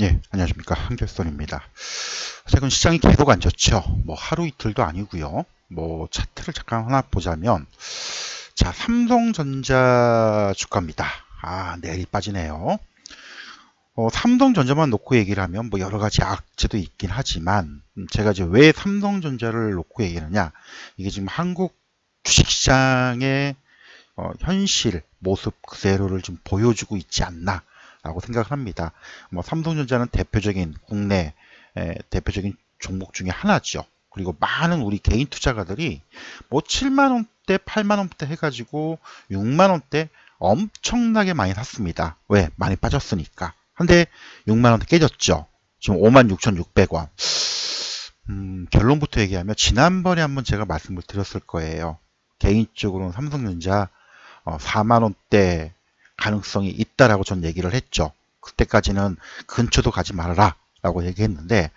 예, 안녕하십니까. 한결선입니다. 최근 시장이 계속 안 좋죠. 뭐 하루 이틀도 아니고요. 뭐 차트를 잠깐 하나 보자면, 자, 삼성전자 주가입니다. 아, 내리 빠지네요. 삼성전자만 놓고 얘기를 하면 뭐 여러 가지 악재도 있긴 하지만, 제가 이제 왜 삼성전자를 놓고 얘기하느냐, 이게 지금 한국 주식시장의 현실 모습 그대로를 좀 보여주고 있지 않나라고 생각을 합니다. 뭐 삼성전자는 대표적인 국내 대표적인 종목 중에 하나죠. 그리고 많은 우리 개인 투자가들이 뭐 7만 원대, 8만 원대 해가지고 6만 원대 엄청나게 많이 샀습니다. 왜? 많이 빠졌으니까. 근데 6만 원대 깨졌죠. 지금 56,600원. 결론부터 얘기하면 지난번에 한번 제가 말씀을 드렸을 거예요. 개인적으로는 삼성전자 4만 원대 가능성이 있다라고 전 얘기를 했죠. 그때까지는 근처도 가지 말아라 라고 얘기했는데,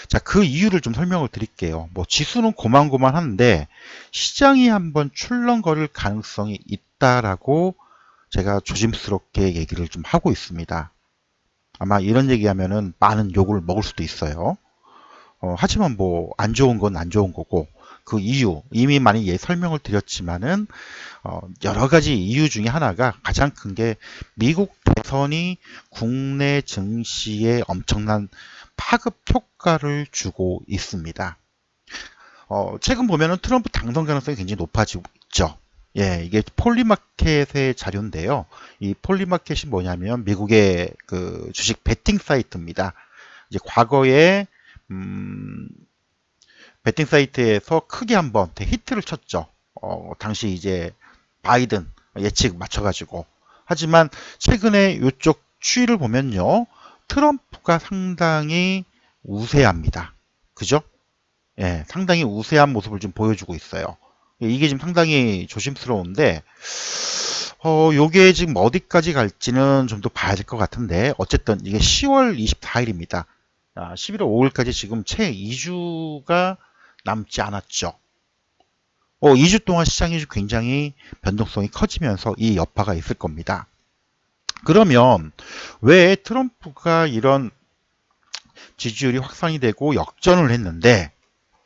자, 그 이유를 좀 설명을 드릴게요. 뭐 지수는 고만고만한데 시장이 한번 출렁거릴 가능성이 있다라고 제가 조심스럽게 얘기를 좀 하고 있습니다. 아마 이런 얘기하면은 많은 욕을 먹을 수도 있어요. 하지만 뭐 안 좋은 건 안 좋은 거고, 그 이유 이미 많이 설명을 드렸지만은 여러 가지 이유 중에 하나가, 가장 큰 게 미국 대선이 국내 증시에 엄청난 파급 효과를 주고 있습니다. 최근 보면은 트럼프 당선 가능성이 굉장히 높아지고 있죠. 예, 이게 폴리마켓의 자료인데요. 이 폴리마켓이 뭐냐면 미국의 그 주식 베팅 사이트입니다. 이제 과거에 음, 베팅 사이트에서 크게 한번 히트를 쳤죠. 당시 이제 바이든 예측 맞춰가지고. 하지만 최근에 이쪽 추이를 보면요, 트럼프가 상당히 우세합니다. 그죠? 예, 상당히 우세한 모습을 좀 보여주고 있어요. 이게 지금 상당히 조심스러운데, 요게 지금 어디까지 갈지는 좀 더 봐야 될 것 같은데, 어쨌든 이게 10월 24일입니다. 11월 5일까지 지금 채 2주가 남지 않았죠. 2주 동안 시장이 굉장히 변동성이 커지면서 이 여파가 있을 겁니다. 그러면 왜 트럼프가 이런 지지율이 확산이 되고 역전을 했는데,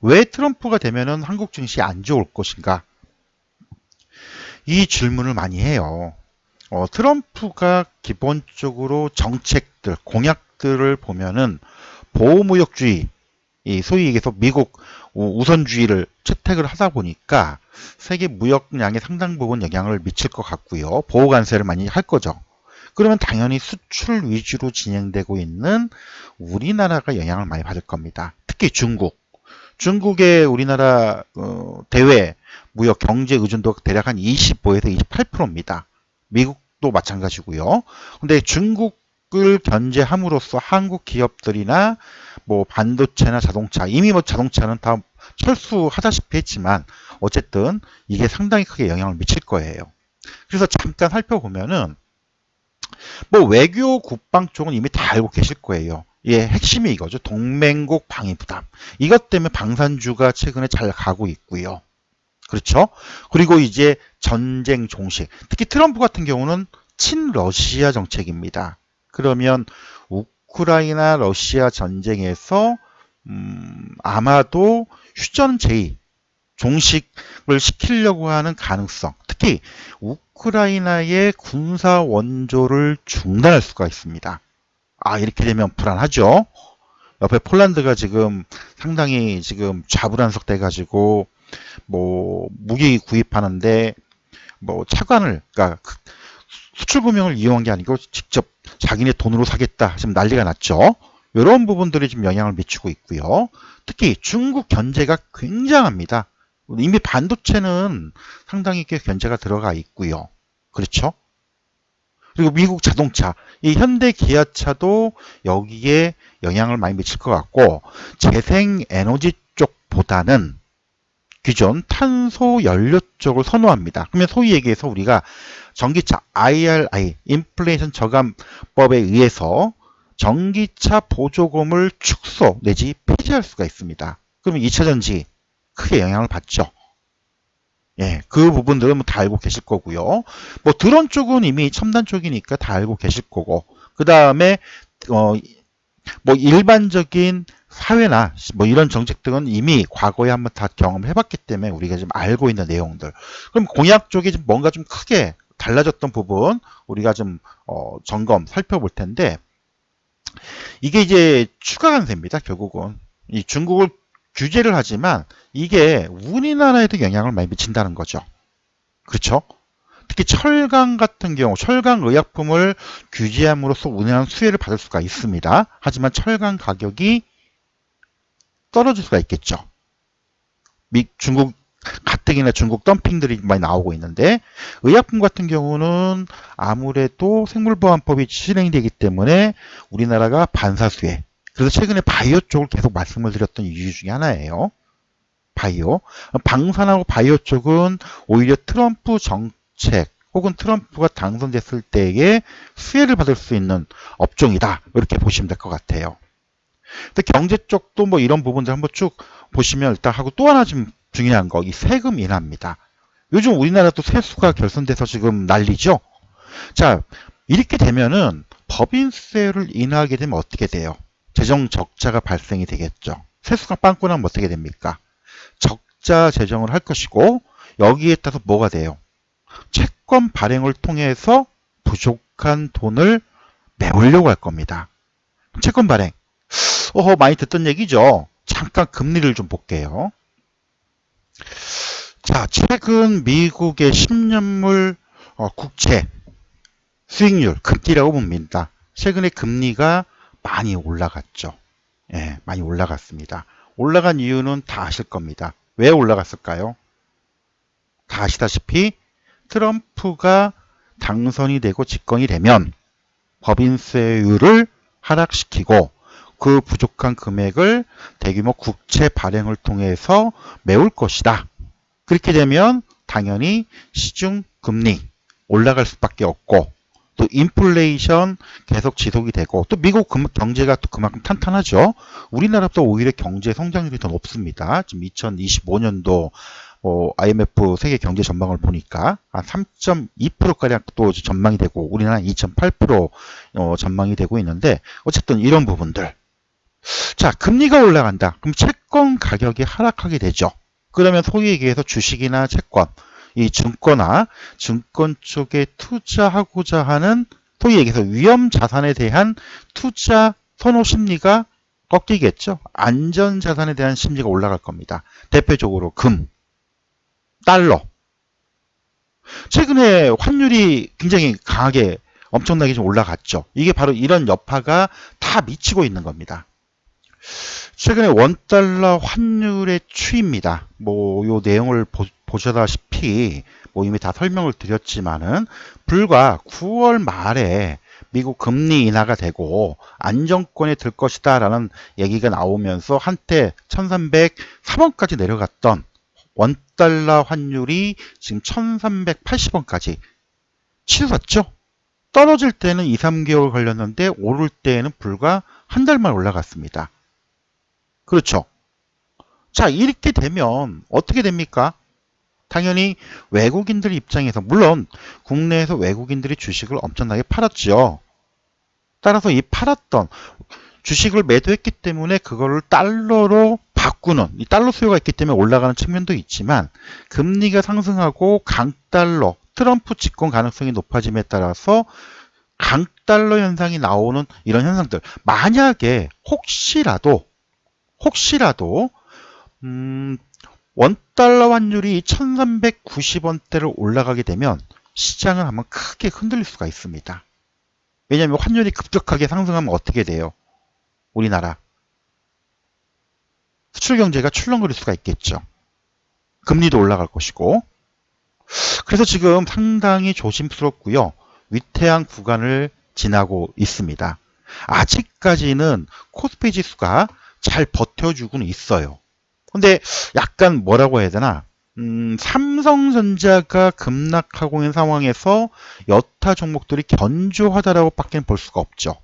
왜 트럼프가 되면은 한국 증시 안 좋을 것인가? 이 질문을 많이 해요. 트럼프가 기본적으로 정책들, 공약들을 보면은 보호무역주의, 이 소위 얘기해서 미국 우선주의를 채택을 하다 보니까 세계 무역량에 상당 부분 영향을 미칠 것 같고요. 보호 관세를 많이 할 거죠. 그러면 당연히 수출 위주로 진행되고 있는 우리나라가 영향을 많이 받을 겁니다. 특히 중국. 중국의 우리나라 대외 무역 경제 의존도가 대략 한 25에서 28%입니다. 미국도 마찬가지고요. 근데 중국을 견제함으로써 한국 기업들이나 뭐 반도체나 자동차, 이미 뭐 자동차는 다 철수하다시피 했지만 어쨌든 이게 상당히 크게 영향을 미칠 거예요. 그래서 잠깐 살펴보면은 뭐 외교 국방 쪽은 이미 다 알고 계실 거예요. 예, 핵심이 이거죠. 동맹국 방위 부담. 이것 때문에 방산주가 최근에 잘 가고 있고요. 그렇죠? 그리고 이제 전쟁 종식. 특히 트럼프 같은 경우는 친러시아 정책입니다. 그러면 우크라이나 러시아 전쟁에서 아마도 휴전 제의, 종식을 시키려고 하는 가능성, 특히 우크라이나의 군사 원조를 중단할 수가 있습니다. 이렇게 되면 불안하죠. 옆에 폴란드가 지금 상당히 지금 좌불안석 돼가지고 뭐 무기 구입하는데 뭐 차관을, 그러니까 수출 금융을 이용한 게 아니고 직접 자기네 돈으로 사겠다, 지금 난리가 났죠. 이런 부분들이 좀 영향을 미치고 있고요. 특히 중국 견제가 굉장합니다. 이미 반도체는 상당히 꽤 견제가 들어가 있고요. 그렇죠? 그리고 미국 자동차, 이 현대 기아차도 여기에 영향을 많이 미칠 것 같고, 재생에너지 쪽보다는 기존 탄소 연료 쪽을 선호합니다. 그러면 소위 얘기해서 우리가 전기차 IRA, 인플레이션 저감법에 의해서 전기차 보조금을 축소 내지 폐지할 수가 있습니다. 그러면 2차 전지 크게 영향을 받죠. 예, 그 부분들은 뭐 다 알고 계실 거고요. 뭐 드론 쪽은 이미 첨단 쪽이니까 다 알고 계실 거고, 그 다음에 뭐 일반적인 사회나 뭐 이런 정책 등은 이미 과거에 한번 다 경험해 봤기 때문에 우리가 좀 알고 있는 내용들. 그럼 공약 쪽이 좀 뭔가 좀 크게 달라졌던 부분 우리가 좀 점검 살펴볼 텐데, 이게 이제 추가 관세입니다. 결국은 이 중국을 규제를 하지만 이게 우리나라에도 영향을 많이 미친다는 거죠. 그렇죠? 특히 철강 같은 경우 철강 의약품을 규제함으로써 우리나라는 수혜를 받을 수가 있습니다. 하지만 철강 가격이 떨어질 수가 있겠죠. 중국 가뜩이나 중국 덤핑들이 많이 나오고 있는데, 의약품 같은 경우는 아무래도 생물보안법이 실행되기 때문에 우리나라가 반사수혜. 그래서 최근에 바이오 쪽을 계속 말씀을 드렸던 이유 중에 하나예요. 바이오. 방산하고 바이오 쪽은 오히려 트럼프 정책 혹은 트럼프가 당선됐을 때에 수혜를 받을 수 있는 업종이다. 이렇게 보시면 될 것 같아요. 근데 경제 쪽도 뭐 이런 부분들 한번 쭉 보시면 일단 하고, 또 하나 좀 중요한 거, 이 세금 인하입니다. 요즘 우리나라도 세수가 결손돼서 지금 난리죠. 자, 이렇게 되면은 법인세를 인하하게 되면 어떻게 돼요? 재정 적자가 발생이 되겠죠. 세수가 빵꾸 나면 어떻게 됩니까? 적자 재정을 할 것이고, 여기에 따라서 뭐가 돼요? 채권 발행을 통해서 부족한 돈을 메우려고 할 겁니다. 채권 발행. 많이 듣던 얘기죠. 잠깐 금리를 좀 볼게요. 자, 최근 미국의 10년물 국채 수익률 급기라고 봅니다. 최근에 금리가 많이 올라갔죠. 예, 많이 올라갔습니다. 올라간 이유는 다 아실 겁니다. 왜 올라갔을까요? 다 아시다시피 트럼프가 당선이 되고 집권이 되면 법인세율을 하락시키고 그 부족한 금액을 대규모 국채 발행을 통해서 메울 것이다. 그렇게 되면 당연히 시중 금리 올라갈 수밖에 없고, 또 인플레이션 계속 지속이 되고, 또 미국 경제가 또 그만큼 탄탄하죠. 우리나라도 오히려 경제 성장률이 더 높습니다. 지금 2025년도 IMF 세계 경제 전망을 보니까 한 3.2%가량 또 전망이 되고, 우리나라는 2.8% 전망이 되고 있는데, 어쨌든 이런 부분들. 자, 금리가 올라간다. 그럼 채권 가격이 하락하게 되죠. 그러면 소위 얘기해서 주식이나 채권, 이 증권화, 증권 쪽에 투자하고자 하는 소위 얘기해서 위험 자산에 대한 투자 선호 심리가 꺾이겠죠. 안전 자산에 대한 심리가 올라갈 겁니다. 대표적으로 금, 달러. 최근에 환율이 굉장히 강하게 엄청나게 좀 올라갔죠. 이게 바로 이런 여파가 다 미치고 있는 겁니다. 최근에 원달러 환율의 추이입니다. 뭐 요 내용을 보시다시피 뭐 이미 다 설명을 드렸지만은, 불과 9월 말에 미국 금리 인하가 되고 안정권에 들 것이다 라는 얘기가 나오면서 한때 1303원까지 내려갔던 원달러 환율이 지금 1380원까지 치솟았죠. 떨어질 때는 2, 3개월 걸렸는데 오를 때에는 불과 한 달만 올라갔습니다. 그렇죠. 자, 이렇게 되면 어떻게 됩니까? 당연히 외국인들 입장에서, 물론 국내에서 외국인들이 주식을 엄청나게 팔았죠. 따라서 이 팔았던 주식을 매도했기 때문에 그거를 달러로 바꾸는, 이 달러 수요가 있기 때문에 올라가는 측면도 있지만, 금리가 상승하고 강달러, 트럼프 집권 가능성이 높아짐에 따라서 강달러 현상이 나오는 이런 현상들. 만약에 혹시라도 원달러 환율이 1390원대로 올라가게 되면 시장은 한번 크게 흔들릴 수가 있습니다. 왜냐하면 환율이 급격하게 상승하면 어떻게 돼요? 우리나라 수출 경제가 출렁거릴 수가 있겠죠. 금리도 올라갈 것이고. 그래서 지금 상당히 조심스럽고요. 위태한 구간을 지나고 있습니다. 아직까지는 코스피 지수가 잘 버텨주고는 있어요. 근데 약간 뭐라고 해야 되나, 삼성전자가 급락하고 있는 상황에서 여타 종목들이 견조하다라고 밖에 볼 수가 없죠.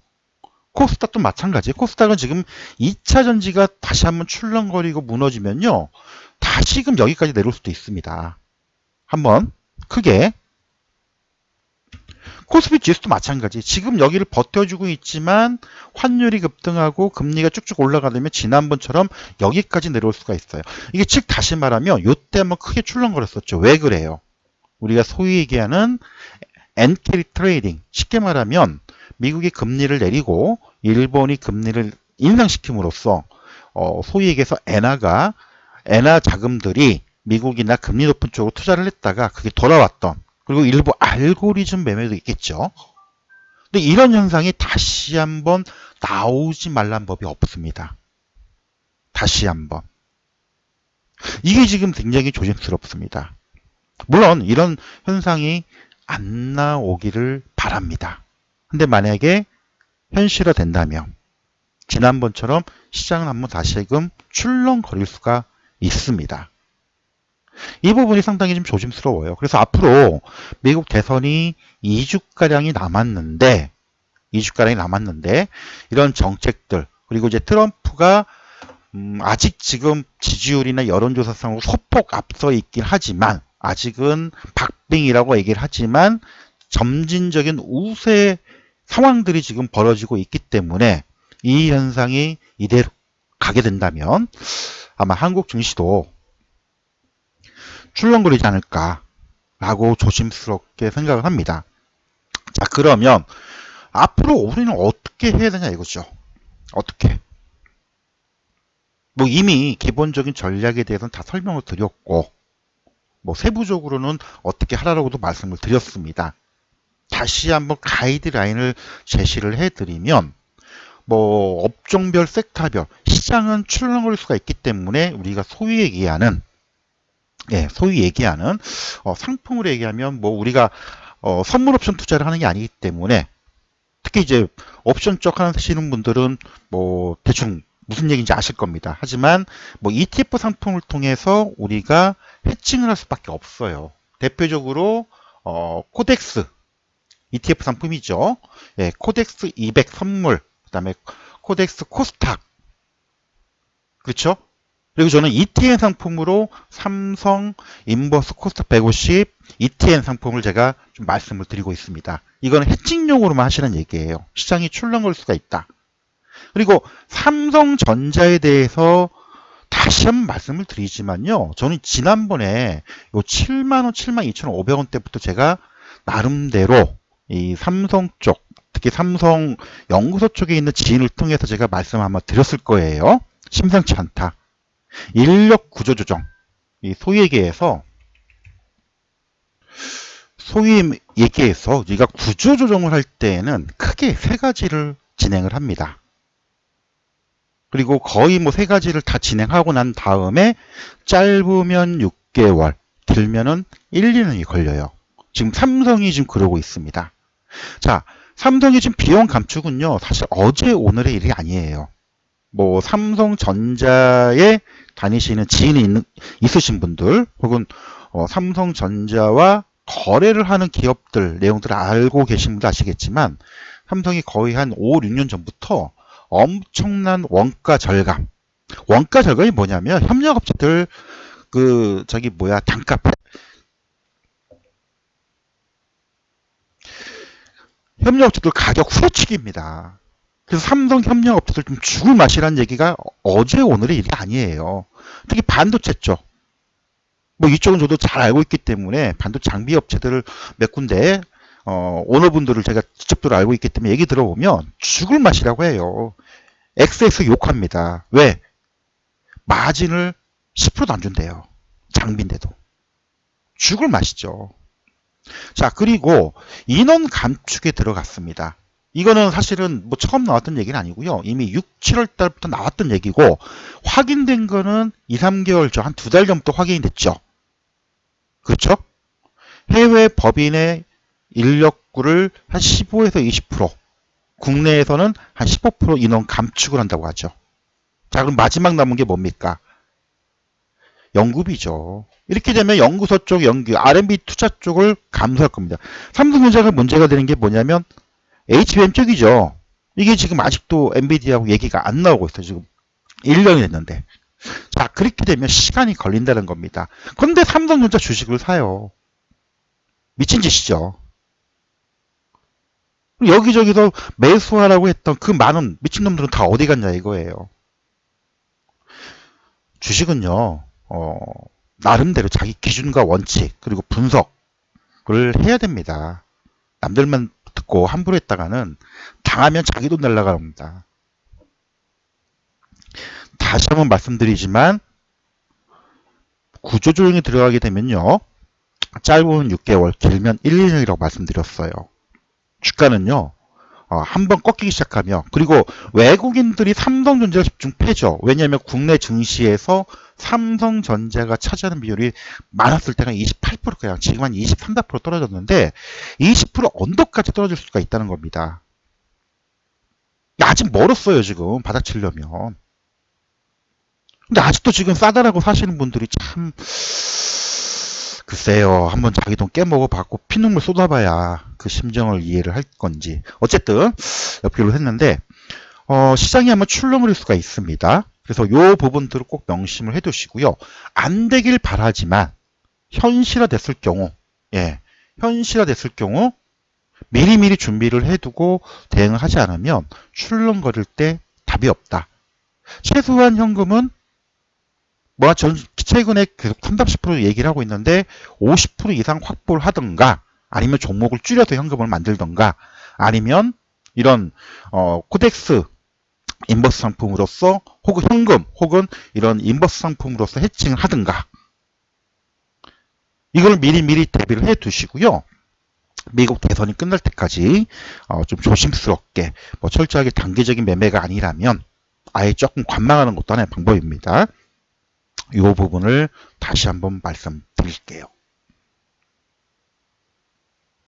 코스닥도 마찬가지. 코스닥은 지금 2차 전지가 다시 한번 출렁거리고 무너지면요, 다시금 여기까지 내려올 수도 있습니다. 한번 크게 코스피 지수도 마찬가지. 지금 여기를 버텨주고 있지만 환율이 급등하고 금리가 쭉쭉 올라가려면 지난번처럼 여기까지 내려올 수가 있어요. 이게 즉 다시 말하면 요때 한번 크게 출렁거렸었죠. 왜 그래요? 우리가 소위 얘기하는 엔캐리 트레이딩. 쉽게 말하면 미국이 금리를 내리고 일본이 금리를 인상시킴으로써 소위 얘기해서 엔화 자금들이 미국이나 금리 높은 쪽으로 투자를 했다가 그게 돌아왔던, 그리고 일부 알고리즘 매매도 있겠죠. 근데 이런 현상이 다시 한번 나오지 말란 법이 없습니다. 다시 한번. 이게 지금 굉장히 조심스럽습니다. 물론 이런 현상이 안 나오기를 바랍니다. 근데 만약에 현실화된다면 지난번처럼 시장은 한번 다시금 출렁거릴 수가 있습니다. 이 부분이 상당히 좀 조심스러워요. 그래서 앞으로 미국 대선이 2주가량이 남았는데 이런 정책들, 그리고 이제 트럼프가 아직 지금 지지율이나 여론조사상으로 소폭 앞서 있긴 하지만 아직은 박빙이라고 얘기를 하지만 점진적인 우세 상황들이 지금 벌어지고 있기 때문에 이 현상이 이대로 가게 된다면 아마 한국 증시도 출렁거리지 않을까라고 조심스럽게 생각을 합니다. 자, 그러면 앞으로 우리는 어떻게 해야 되냐 이거죠. 어떻게? 뭐 이미 기본적인 전략에 대해서는 다 설명을 드렸고, 뭐 세부적으로는 어떻게 하라고도 말씀을 드렸습니다. 다시 한번 가이드라인을 제시를 해드리면, 뭐 업종별, 섹터별 시장은 출렁거릴 수가 있기 때문에 우리가 소위 얘기하는 상품으로 얘기하면 뭐 우리가 선물 옵션 투자를 하는 게 아니기 때문에, 특히 이제 옵션 쪽 하시는 분들은 뭐 대충 무슨 얘기인지 아실 겁니다. 하지만 뭐 ETF 상품을 통해서 우리가 해칭을 할 수밖에 없어요. 대표적으로 코덱스 ETF 상품이죠. 예, 코덱스 200 선물, 그다음에 코덱스 코스닥, 그렇죠? 그리고 저는 ETN 상품으로 삼성 인버스 코스닥 150 ETN 상품을 제가 좀 말씀을 드리고 있습니다. 이거는 해칭용으로만 하시는 얘기예요. 시장이 출렁거릴 수가 있다. 그리고 삼성전자에 대해서 다시 한번 말씀을 드리지만요. 저는 지난번에 요 7만원, 72,500원대부터 제가 나름대로 이 삼성 쪽, 특히 삼성 연구소 쪽에 있는 지인을 통해서 제가 말씀 아마 드렸을 거예요. 심상치 않다. 인력 구조 조정. 이 소위 얘기해서 우리가 구조 조정을 할 때에는 크게 세 가지를 진행을 합니다. 그리고 거의 뭐 세 가지를 다 진행하고 난 다음에 짧으면 6개월, 길면은 1, 2년이 걸려요. 지금 삼성이 지금 그러고 있습니다. 자, 삼성이 지금 비용 감축은요, 사실 어제 오늘의 일이 아니에요. 뭐 삼성전자에 다니시는 지인이 있으신 분들, 혹은 삼성전자와 거래를 하는 기업들 내용들을 알고 계신 분도 아시겠지만, 삼성이 거의 한 5, 6년 전부터 엄청난 원가 절감이 뭐냐면 협력업체들 협력업체들 가격 후려치기입니다. 그래서 삼성 협력업체들 좀 죽을 맛이라는 얘기가 어제 오늘의 일이 아니에요. 특히 반도체 쪽. 뭐 이쪽은 저도 잘 알고 있기 때문에 반도체 장비 업체들을 몇 군데 오너분들을 제가 직접적으로 알고 있기 때문에 얘기 들어보면 죽을 맛이라고 해요. XX 욕합니다. 왜? 마진을 10%도 안 준대요. 장비인데도. 죽을 맛이죠. 자, 그리고 인원 감축에 들어갔습니다. 이거는 사실은 뭐 처음 나왔던 얘기는 아니고요. 이미 6, 7월 달부터 나왔던 얘기고, 확인된 거는 2, 3개월 전, 한 2달 전부터 확인이 됐죠. 그렇죠? 해외 법인의 인력구를 한 15에서 20%, 국내에서는 한 15% 인원 감축을 한다고 하죠. 자, 그럼 마지막 남은 게 뭡니까? 연구비죠. 이렇게 되면 연구소 쪽 R&D 투자 쪽을 감소할 겁니다. 삼성전자가 문제가 되는 게 뭐냐면 HBM 쪽이죠. 이게 지금 아직도 엔비디아하고 얘기가 안 나오고 있어요. 지금 1년이 됐는데. 자, 그렇게 되면 시간이 걸린다는 겁니다. 그런데 삼성전자 주식을 사요. 미친 짓이죠. 여기저기서 매수하라고 했던 그 많은 미친놈들은 다 어디 갔냐 이거예요. 주식은요, 나름대로 자기 기준과 원칙, 그리고 분석을 해야 됩니다. 남들만 듣고 함부로 했다가는 당하면 자기 돈 날라갑니다. 다시 한번 말씀드리지만, 구조조정이 들어가게 되면요, 짧으면 6개월, 길면 1, 2년이라고 말씀드렸어요. 주가는요, 한번 꺾이기 시작하며, 그리고 외국인들이 삼성전자를 집중 패죠. 왜냐하면 국내 증시에서 삼성전자가 차지하는 비율이 많았을 때가 28%, 그냥 지금 한 23, 4% 떨어졌는데 20% 언더까지 떨어질 수가 있다는 겁니다. 아직 멀었어요, 지금 바닥 치려면. 근데 아직도 지금 싸다라고 사시는 분들이 참, 글쎄요, 한번 자기 돈 깨먹어 받고 피눈물 쏟아봐야 그 심정을 이해를 할 건지. 어쨌든 엽기로 했는데, 시장이 한번 출렁거릴 수가 있습니다. 그래서 이 부분들을 꼭 명심을 해두시고요. 안 되길 바라지만 현실화됐을 경우, 예, 현실화됐을 경우 미리미리 준비를 해두고 대응을 하지 않으면 출렁거릴 때 답이 없다. 최소한 현금은 전 최근에 계속 30% 얘기를 하고 있는데 50% 이상 확보를 하든가 아니면 종목을 줄여서 현금을 만들든가 아니면 이런 코덱스 인버스 상품으로서 혹은 현금 혹은 이런 인버스 상품으로서 해칭을 하든가 이걸 미리미리 대비를 해 두시고요. 미국 대선이 끝날 때까지 좀 조심스럽게 철저하게 단기적인 매매가 아니라면 아예 조금 관망하는 것도 하나의 방법입니다. 이 부분을 다시 한번 말씀드릴게요.